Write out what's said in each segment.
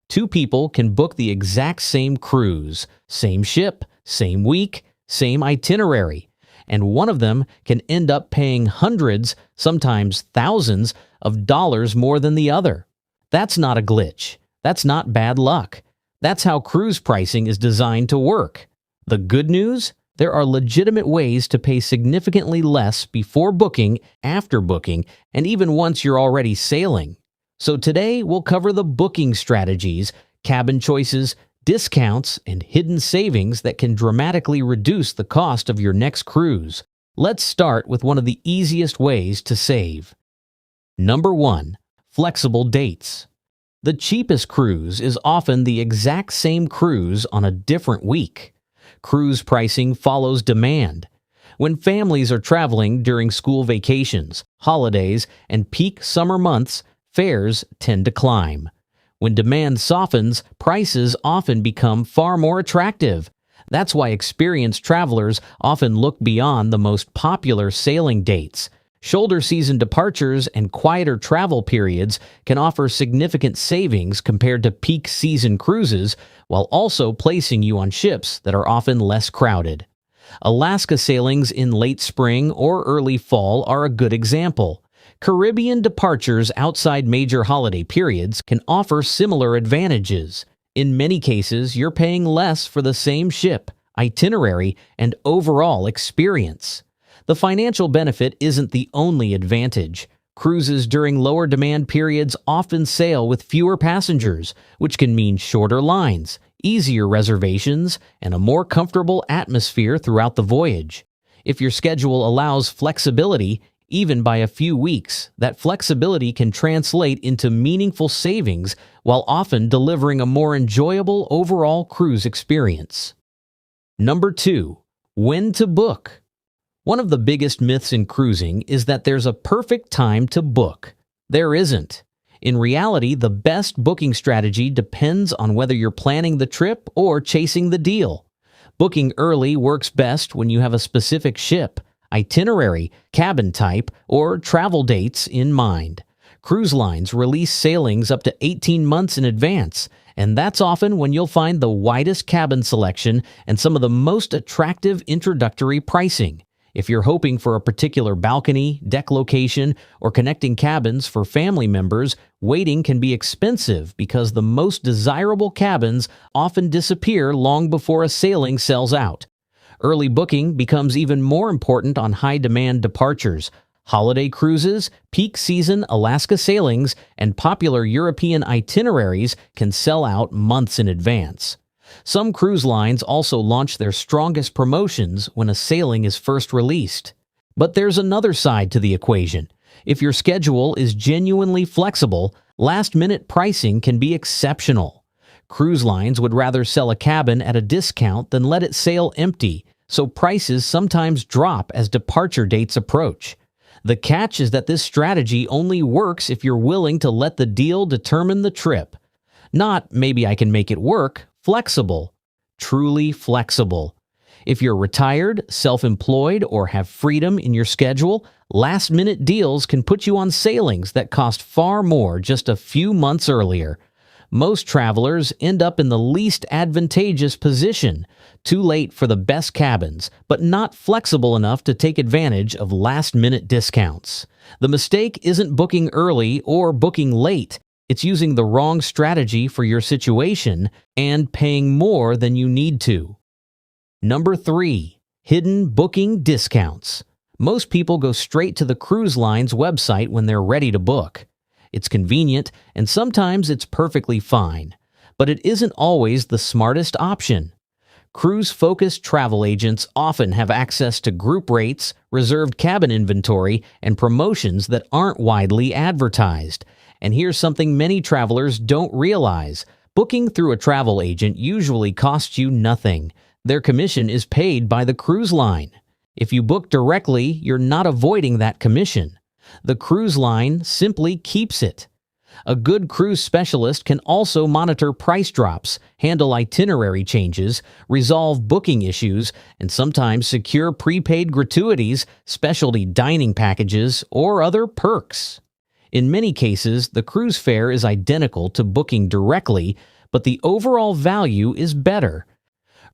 Two people can book the exact same cruise, same ship, same week, same itinerary, and one of them can end up paying hundreds, sometimes thousands, of dollars more than the other. That's not a glitch. That's not bad luck. That's how cruise pricing is designed to work. The good news? There are legitimate ways to pay significantly less before booking, after booking, and even once you're already sailing. So today we'll cover the booking strategies, cabin choices, discounts, and hidden savings that can dramatically reduce the cost of your next cruise. Let's start with one of the easiest ways to save. Number 1. Flexible dates. The cheapest cruise is often the exact same cruise on a different week. Cruise pricing follows demand. When families are traveling during school vacations, holidays, and peak summer months, fares tend to climb. When demand softens, prices often become far more attractive. That's why experienced travelers often look beyond the most popular sailing dates. Shoulder season departures and quieter travel periods can offer significant savings compared to peak season cruises, while also placing you on ships that are often less crowded. Alaska sailings in late spring or early fall are a good example. Caribbean departures outside major holiday periods can offer similar advantages. In many cases, you're paying less for the same ship, itinerary, and overall experience. The financial benefit isn't the only advantage. Cruises during lower demand periods often sail with fewer passengers, which can mean shorter lines, easier reservations, and a more comfortable atmosphere throughout the voyage. If your schedule allows flexibility, even by a few weeks, that flexibility can translate into meaningful savings while often delivering a more enjoyable overall cruise experience. Number 2. When to book. One of the biggest myths in cruising is that there's a perfect time to book. There isn't. In reality, the best booking strategy depends on whether you're planning the trip or chasing the deal. Booking early works best when you have a specific ship, itinerary, cabin type, or travel dates in mind. Cruise lines release sailings up to 18 months in advance, and that's often when you'll find the widest cabin selection and some of the most attractive introductory pricing. If you're hoping for a particular balcony, deck location, or connecting cabins for family members, waiting can be expensive because the most desirable cabins often disappear long before a sailing sells out. Early booking becomes even more important on high-demand departures. Holiday cruises, peak season Alaska sailings, and popular European itineraries can sell out months in advance. Some cruise lines also launch their strongest promotions when a sailing is first released. But there's another side to the equation. If your schedule is genuinely flexible, last-minute pricing can be exceptional. Cruise lines would rather sell a cabin at a discount than let it sail empty, so prices sometimes drop as departure dates approach. The catch is that this strategy only works if you're willing to let the deal determine the trip. Not maybe I can make it work. Flexible. Truly flexible. If you're retired, self-employed, or have freedom in your schedule, last-minute deals can put you on sailings that cost far more just a few months earlier. Most travelers end up in the least advantageous position, too late for the best cabins, but not flexible enough to take advantage of last-minute discounts. The mistake isn't booking early or booking late. It's using the wrong strategy for your situation and paying more than you need to. Number 3. Hidden booking discounts. Most people go straight to the cruise line's website when they're ready to book. It's convenient, and sometimes it's perfectly fine. But it isn't always the smartest option. Cruise-focused travel agents often have access to group rates, reserved cabin inventory, and promotions that aren't widely advertised. And here's something many travelers don't realize. Booking through a travel agent usually costs you nothing. Their commission is paid by the cruise line. If you book directly, you're not avoiding that commission. The cruise line simply keeps it. A good cruise specialist can also monitor price drops, handle itinerary changes, resolve booking issues, and sometimes secure prepaid gratuities, specialty dining packages, or other perks. In many cases, the cruise fare is identical to booking directly, but the overall value is better.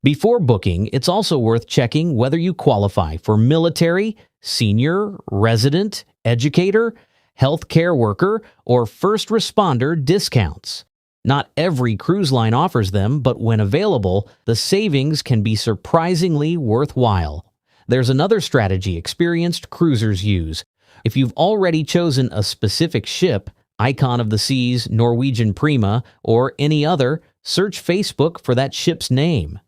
Before booking, it's also worth checking whether you qualify for military, senior, resident, educator, healthcare worker, or first responder discounts. Not every cruise line offers them, but when available, the savings can be surprisingly worthwhile. There's another strategy experienced cruisers use. If you've already chosen a specific ship, Icon of the Seas, Norwegian Prima, or any other, search Facebook for that ship's name.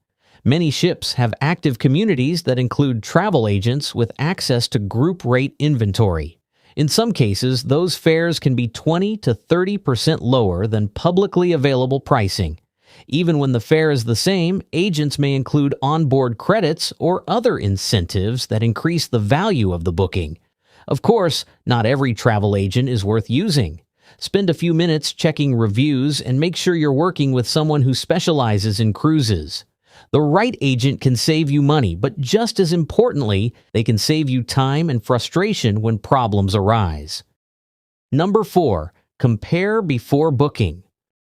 Many ships have active communities that include travel agents with access to group rate inventory. In some cases, those fares can be 20 to 30% lower than publicly available pricing. Even when the fare is the same, agents may include onboard credits or other incentives that increase the value of the booking. Of course, not every travel agent is worth using. Spend a few minutes checking reviews and make sure you're working with someone who specializes in cruises. The right agent can save you money, but just as importantly, they can save you time and frustration when problems arise. Number 4, compare before booking.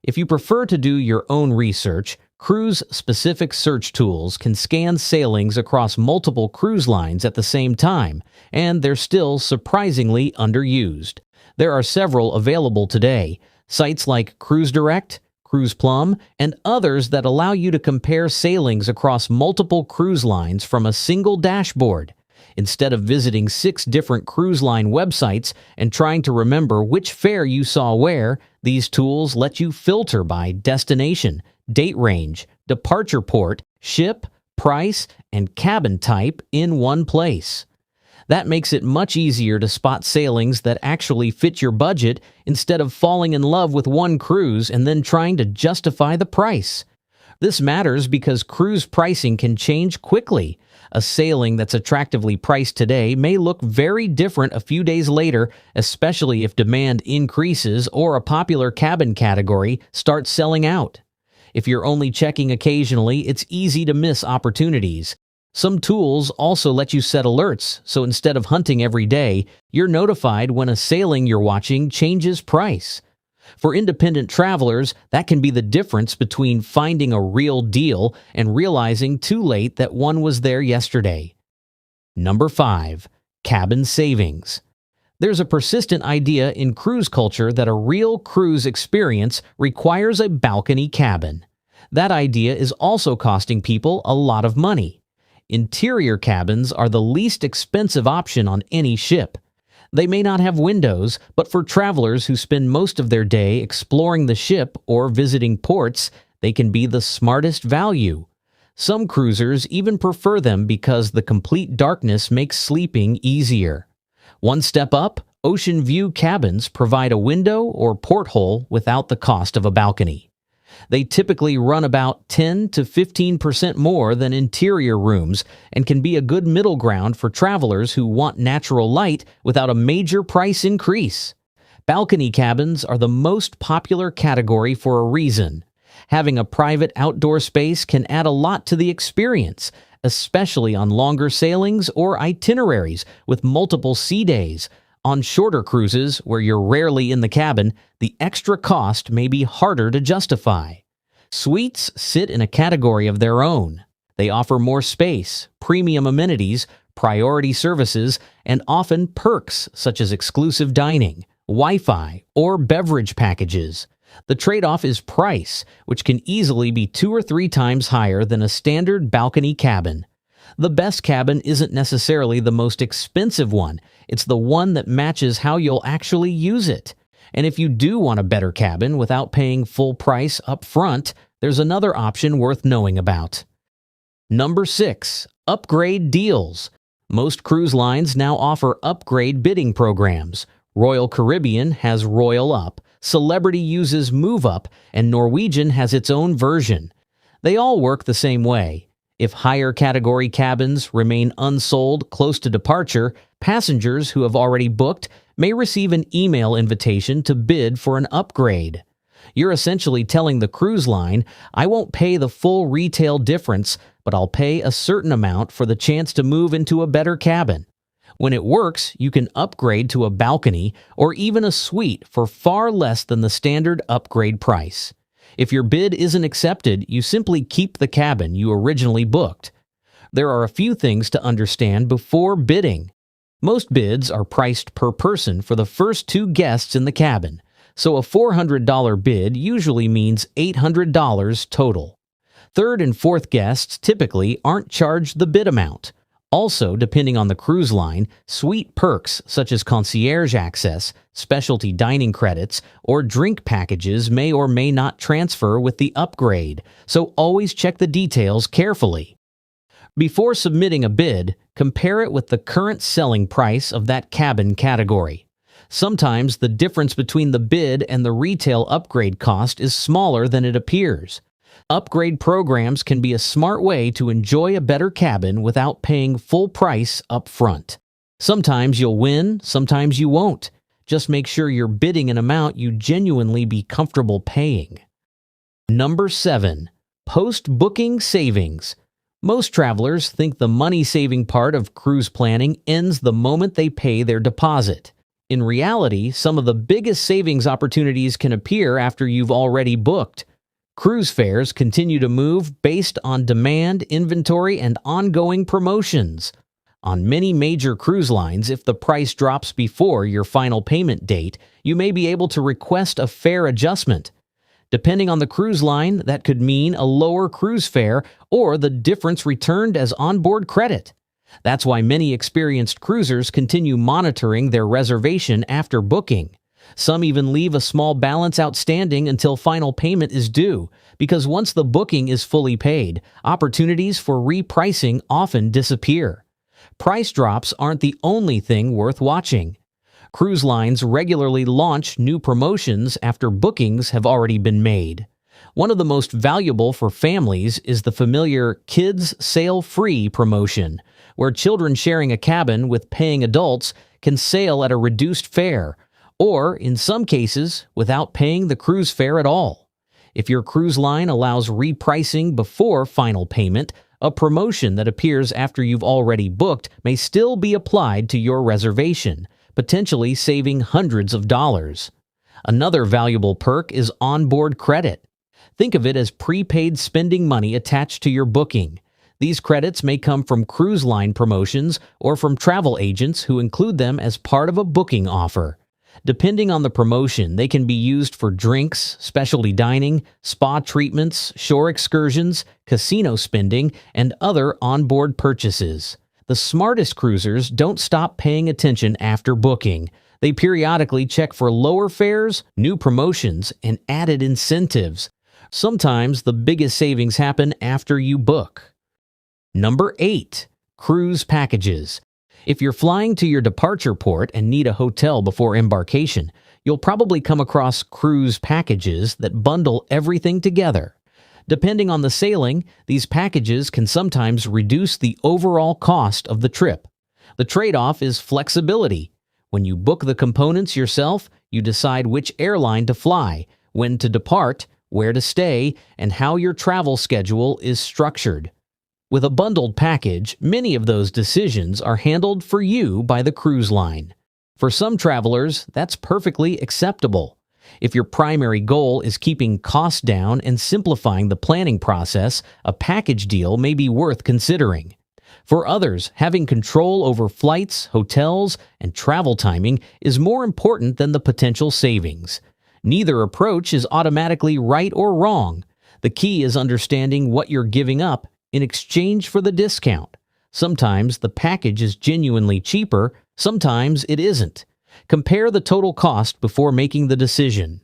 If you prefer to do your own research, cruise-specific search tools can scan sailings across multiple cruise lines at the same time, and they're still surprisingly underused. There are several available today, sites like Cruise Direct, Cruise Plum, and others that allow you to compare sailings across multiple cruise lines from a single dashboard. Instead of visiting 6 different cruise line websites and trying to remember which fare you saw where, these tools let you filter by destination, date range, departure port, ship, price, and cabin type in one place. That makes it much easier to spot sailings that actually fit your budget instead of falling in love with one cruise and then trying to justify the price. This matters because cruise pricing can change quickly. A sailing that's attractively priced today may look very different a few days later, especially if demand increases or a popular cabin category starts selling out. If you're only checking occasionally, it's easy to miss opportunities. Some tools also let you set alerts, so instead of hunting every day, you're notified when a sailing you're watching changes price. For independent travelers, that can be the difference between finding a real deal and realizing too late that one was there yesterday. Number 5, cabin savings. There's a persistent idea in cruise culture that a real cruise experience requires a balcony cabin. That idea is also costing people a lot of money. Interior cabins are the least expensive option on any ship. They may not have windows, but for travelers who spend most of their day exploring the ship or visiting ports, they can be the smartest value. Some cruisers even prefer them because the complete darkness makes sleeping easier. One step up, ocean view cabins provide a window or porthole without the cost of a balcony. They typically run about 10 to 15% more than interior rooms and can be a good middle ground for travelers who want natural light without a major price increase. Balcony cabins are the most popular category for a reason. Having a private outdoor space can add a lot to the experience, especially on longer sailings or itineraries with multiple sea days. On shorter cruises, where you're rarely in the cabin, the extra cost may be harder to justify. Suites sit in a category of their own. They offer more space, premium amenities, priority services, and often perks such as exclusive dining, Wi-Fi, or beverage packages. The trade-off is price, which can easily be 2 or 3 times higher than a standard balcony cabin. The best cabin isn't necessarily the most expensive one. It's the one that matches how you'll actually use it. And if you do want a better cabin without paying full price up front, there's another option worth knowing about. Number 6, upgrade deals. Most cruise lines now offer upgrade bidding programs. Royal Caribbean has Royal Up, Celebrity uses Move Up, and Norwegian has its own version. They all work the same way. If higher category cabins remain unsold close to departure, passengers who have already booked may receive an email invitation to bid for an upgrade. You're essentially telling the cruise line, I won't pay the full retail difference, but I'll pay a certain amount for the chance to move into a better cabin. When it works, you can upgrade to a balcony or even a suite for far less than the standard upgrade price. If your bid isn't accepted, you simply keep the cabin you originally booked. There are a few things to understand before bidding. Most bids are priced per person for the first 2 guests in the cabin, so a $400 bid usually means $800 total. Third and fourth guests typically aren't charged the bid amount. Also, depending on the cruise line, suite perks such as concierge access, specialty dining credits, or drink packages may or may not transfer with the upgrade, so always check the details carefully. Before submitting a bid, compare it with the current selling price of that cabin category. Sometimes the difference between the bid and the retail upgrade cost is smaller than it appears. Upgrade programs can be a smart way to enjoy a better cabin without paying full price up front. Sometimes you'll win, sometimes you won't. Just make sure you're bidding an amount you genuinely be comfortable paying. Number 7. Post-booking savings. Most travelers think the money-saving part of cruise planning ends the moment they pay their deposit. In reality, some of the biggest savings opportunities can appear after you've already booked. Cruise fares continue to move based on demand, inventory, and ongoing promotions. On many major cruise lines, if the price drops before your final payment date, you may be able to request a fare adjustment. Depending on the cruise line, that could mean a lower cruise fare or the difference returned as onboard credit. That's why many experienced cruisers continue monitoring their reservation after booking. Some even leave a small balance outstanding until final payment is due, because once the booking is fully paid, opportunities for repricing often disappear. Price drops aren't the only thing worth watching. Cruise lines regularly launch new promotions after bookings have already been made. One of the most valuable for families is the familiar Kids Sail Free promotion, where children sharing a cabin with paying adults can sail at a reduced fare, or, in some cases, without paying the cruise fare at all. If your cruise line allows repricing before final payment, a promotion that appears after you've already booked may still be applied to your reservation, potentially saving hundreds of dollars. Another valuable perk is onboard credit. Think of it as prepaid spending money attached to your booking. These credits may come from cruise line promotions or from travel agents who include them as part of a booking offer. Depending on the promotion, they can be used for drinks, specialty dining, spa treatments, shore excursions, casino spending, and other onboard purchases. The smartest cruisers don't stop paying attention after booking. They periodically check for lower fares, new promotions, and added incentives. Sometimes the biggest savings happen after you book. Number 8. Cruise packages. If you're flying to your departure port and need a hotel before embarkation, you'll probably come across cruise packages that bundle everything together. Depending on the sailing, these packages can sometimes reduce the overall cost of the trip. The trade-off is flexibility. When you book the components yourself, you decide which airline to fly, when to depart, where to stay, and how your travel schedule is structured. With a bundled package, many of those decisions are handled for you by the cruise line. For some travelers, that's perfectly acceptable. If your primary goal is keeping costs down and simplifying the planning process, a package deal may be worth considering. For others, having control over flights, hotels, and travel timing is more important than the potential savings. Neither approach is automatically right or wrong. The key is understanding what you're giving up in exchange for the discount. Sometimes the package is genuinely cheaper, sometimes it isn't. Compare the total cost before making the decision.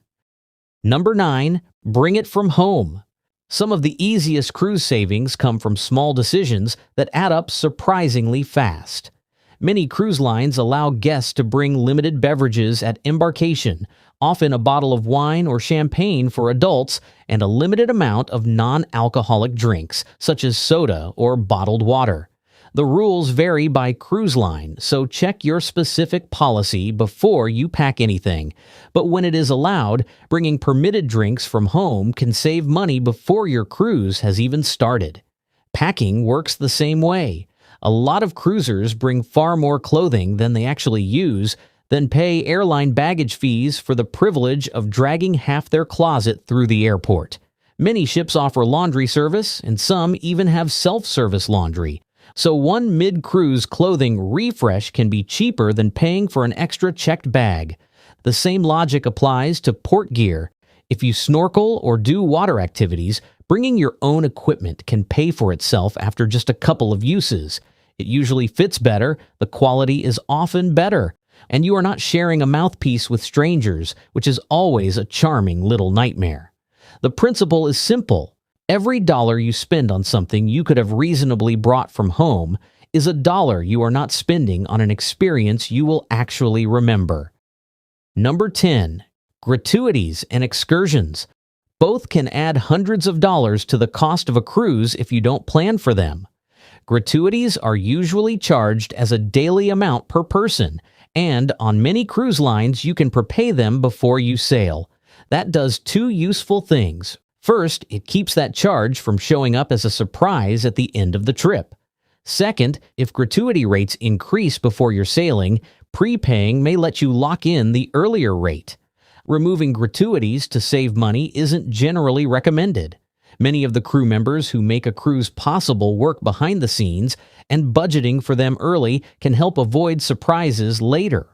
Number 9. Bring it from home. Some of the easiest cruise savings come from small decisions that add up surprisingly fast. Many cruise lines allow guests to bring limited beverages at embarkation, often a bottle of wine or champagne for adults and a limited amount of non-alcoholic drinks, such as soda or bottled water. The rules vary by cruise line, so check your specific policy before you pack anything. But when it is allowed, bringing permitted drinks from home can save money before your cruise has even started. Packing works the same way. A lot of cruisers bring far more clothing than they actually use, then pay airline baggage fees for the privilege of dragging half their closet through the airport. Many ships offer laundry service, and some even have self-service laundry. So one mid-cruise clothing refresh can be cheaper than paying for an extra checked bag. The same logic applies to port gear. If you snorkel or do water activities, bringing your own equipment can pay for itself after just a couple of uses. It usually fits better, the quality is often better, and you are not sharing a mouthpiece with strangers, which is always a charming little nightmare. The principle is simple. Every dollar you spend on something you could have reasonably brought from home is a dollar you are not spending on an experience you will actually remember. Number 10. Gratuities and excursions. Both can add hundreds of dollars to the cost of a cruise if you don't plan for them. Gratuities are usually charged as a daily amount per person, and on many cruise lines you can prepay them before you sail. That does two useful things. First, it keeps that charge from showing up as a surprise at the end of the trip. Second, if gratuity rates increase before you're sailing, prepaying may let you lock in the earlier rate. Removing gratuities to save money isn't generally recommended. Many of the crew members who make a cruise possible work behind the scenes, and budgeting for them early can help avoid surprises later.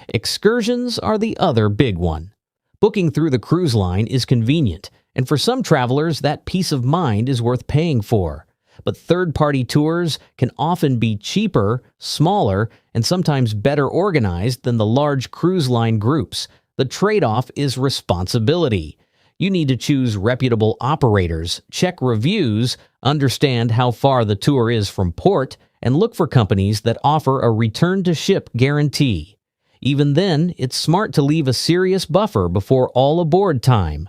Excursions are the other big one. Booking through the cruise line is convenient, and for some travelers, that peace of mind is worth paying for. But third-party tours can often be cheaper, smaller, and sometimes better organized than the large cruise line groups. The trade-off is responsibility. You need to choose reputable operators, check reviews, understand how far the tour is from port, and look for companies that offer a return-to-ship guarantee. Even then, it's smart to leave a serious buffer before all aboard time.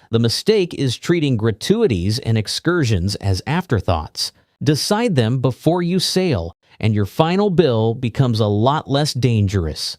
The mistake is treating gratuities and excursions as afterthoughts. Decide them before you sail, and your final bill becomes a lot less dangerous.